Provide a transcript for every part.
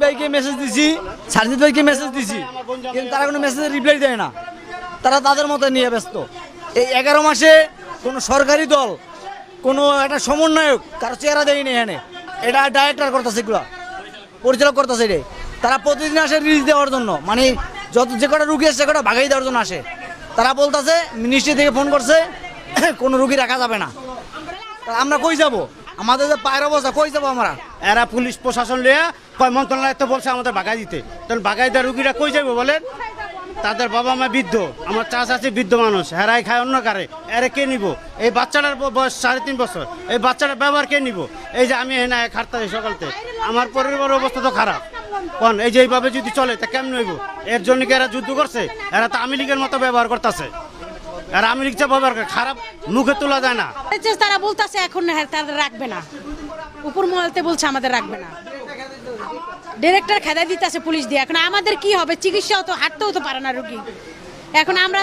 ভাইকে মেসেজ দিছি, সারজিৎ ভাইকে মেসেজ দিছি, কিন্তু তারা কোনো মেসেজের রিপ্লাই দেয় না। তারা তাদের মতো নিয়ে ব্যস্ত। এই 11 মাসে কোনো সরকারি দল, কোনো একটা সমন্বয়ক কারো চেহারা দেয়নি এখানে। এটা ডাইরেক্টর করতেছে, এগুলো পরিচালক করতেছে। এটাই তারা প্রতিদিন আসে রিলিজ দেওয়ার জন্য, মানে যে কটা রুগী আসছে সে কটা ভাগাই দেওয়ার জন্য আসে। তারা বলতেছে মিনিস্ট্রি থেকে ফোন করছে, কোনো রুগী রাখা যাবে না। আমরা কই যাব? আমাদের যে পায়ের অবস্থা, কই যাবো আমরা? এরা পুলিশ প্রশাসন লিয়ে কয় মন্ত্রণালয় তো বলছে আমাদের বাগাই দিতে, তখন বাগাই দেওয়ার রুগীরা কই যাবে বলেন? তাদের বাবা মা বৃদ্ধ, আমার চাষ আছে বৃদ্ধ মানুষ, হেরাই খায় অন্য কারে, এরা কে নিব? এই বাচ্চাটার বয়স 3.5 বছর, এই বাচ্চাটার ব্যবহার কে নিব? এই যে আমি এনে খাটতে সকালতে, আমার পরিবারের অবস্থা তো খারাপ। কোন এই যে এইভাবে যদি চলে তা কেমন হইব? এর জন্য কি এরা যুদ্ধ করছে? এরা তো আওয়ামী লীগের মতো ব্যবহার করতেছে। আর আওয়ামী লীগ যে ব্যবহার করে খারাপ, মুখে তোলা যায় না। তারা বলতেছে এখন তাদের রাখবে না, উপর মহলতে বলছে আমাদের রাখবে না। ডিরেক্টর খেদাই দিতেছে পুলিশ দিয়ে। এখন আমাদের কি হবে? চিকিৎসাও তো, হাঁটতেও তো পারে না রোগী। এখন আমরা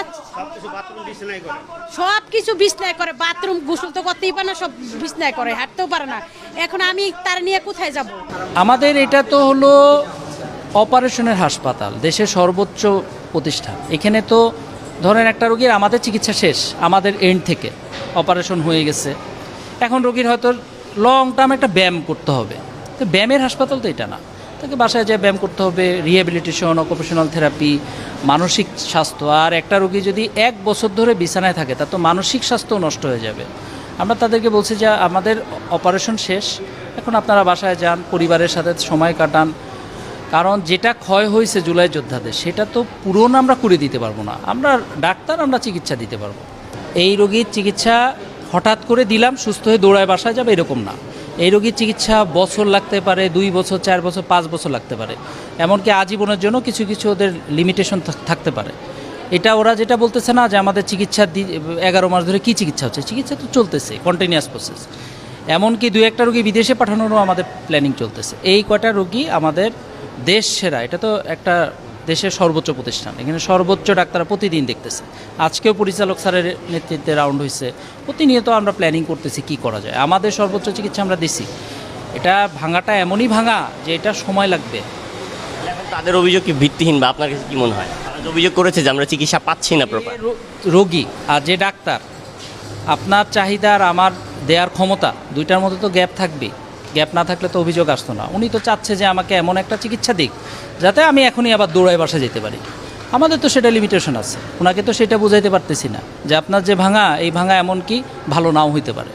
সব কিছু বিছনায় করে, বাথরুম গোসল তো করতেই পারে না, সব বিছনায় করে, হাঁটতেও পারে না। এখন আমি তার নিয়ে কোথায় যাব? আমাদের এটা তো হলো অপারেশনের হাসপাতাল, দেশের সর্বোচ্চ প্রতিষ্ঠান। এখানে তো ধরেন একটা রোগীর আমাদের চিকিৎসা শেষ, আমাদের এন্ড থেকে অপারেশন হয়ে গেছে, এখন রোগীর হয়তো লং টার্ম একটা ব্যায়াম করতে হবে। তো ব্যায়ামের হাসপাতাল তো এটা না, তাকে বাসায় যেয়ে ব্যায়াম করতে হবে, রিহ্যাবিলিটেশন, অকুপেশনাল থেরাপি, মানসিক স্বাস্থ্য। আর একটা রোগী যদি 1 বছর ধরে বিছানায় থাকে তার তো মানসিক স্বাস্থ্য নষ্ট হয়ে যাবে। আমরা তাদেরকে বলছি যে আমাদের অপারেশন শেষ, এখন আপনারা বাসায় যান, পরিবারের সাথে সময় কাটান। কারণ যেটা ক্ষয় হয়েছে জুলাই যোদ্ধাদের সেটা তো পূরণ আমরা করে দিতে পারবো না। আমরা ডাক্তার, আমরা চিকিৎসা দিতে পারবো। এই রোগীর চিকিৎসা হঠাৎ করে দিলাম সুস্থ হয়ে দৌড়ায় বাসায় যাবে এরকম না। এই রোগীর চিকিৎসা বছর লাগতে পারে, 2 বছর, 4 বছর, 5 বছর লাগতে পারে, এমনকি আজীবনের জন্য কিছু কিছু ওদের লিমিটেশন থাকতে পারে। এটা ওরা যেটা বলতেছে না যে আমাদের চিকিৎসা 11 মাস ধরে কী চিকিৎসা হচ্ছে, চিকিৎসা তো চলতেছে, কন্টিনিউয়াস প্রসেস। এমনকি 2-1টা রোগী বিদেশে পাঠানোরও আমাদের প্ল্যানিং চলতেছে। এই কয়টা রোগী আমাদের দেশ সেরা, এটা তো একটা দেশের সর্বোচ্চ প্রতিষ্ঠান, এখানে সর্বোচ্চ ডাক্তাররা প্রতিদিন দেখতেছে। আজকেও পরিচালক স্যারের নেতৃত্বে রাউন্ড হয়েছে, প্রতিনিয়ত আমরা প্ল্যানিং করতেছি কি করা যায়। আমাদের সর্বোচ্চ চিকিৎসা আমরা দিছি। এটা ভাঙাটা এমনই ভাঙা যে এটা সময় লাগবে। এখন তাদের অভিযোগ কি ভিত্তিহীন বা আপনার কাছে কি মনে হয়? তারা অভিযোগ করেছে যে আমরা চিকিৎসা পাচ্ছি না প্রপার। রোগী আর যে ডাক্তার, আপনার চাহিদা আর আমার দেওয়ার ক্ষমতা, দুইটার মধ্যে তো গ্যাপ থাকবেই। গ্যাপ না থাকলে তো অভিযোগ আসতো না। উনি তো চাচ্ছে যে আমাকে এমন একটা চিকিৎসা দিক যাতে আমি এখনই আবার দৌড়ায় বাসা যেতে পারি। আমাদের তো সেটা লিমিটেশন আছে, ওনাকে তো সেটা বুঝাইতে পারতেছি না যে আপনার যে ভাঙা, এই ভাঙা এমন কি ভালো নাও হইতে পারে।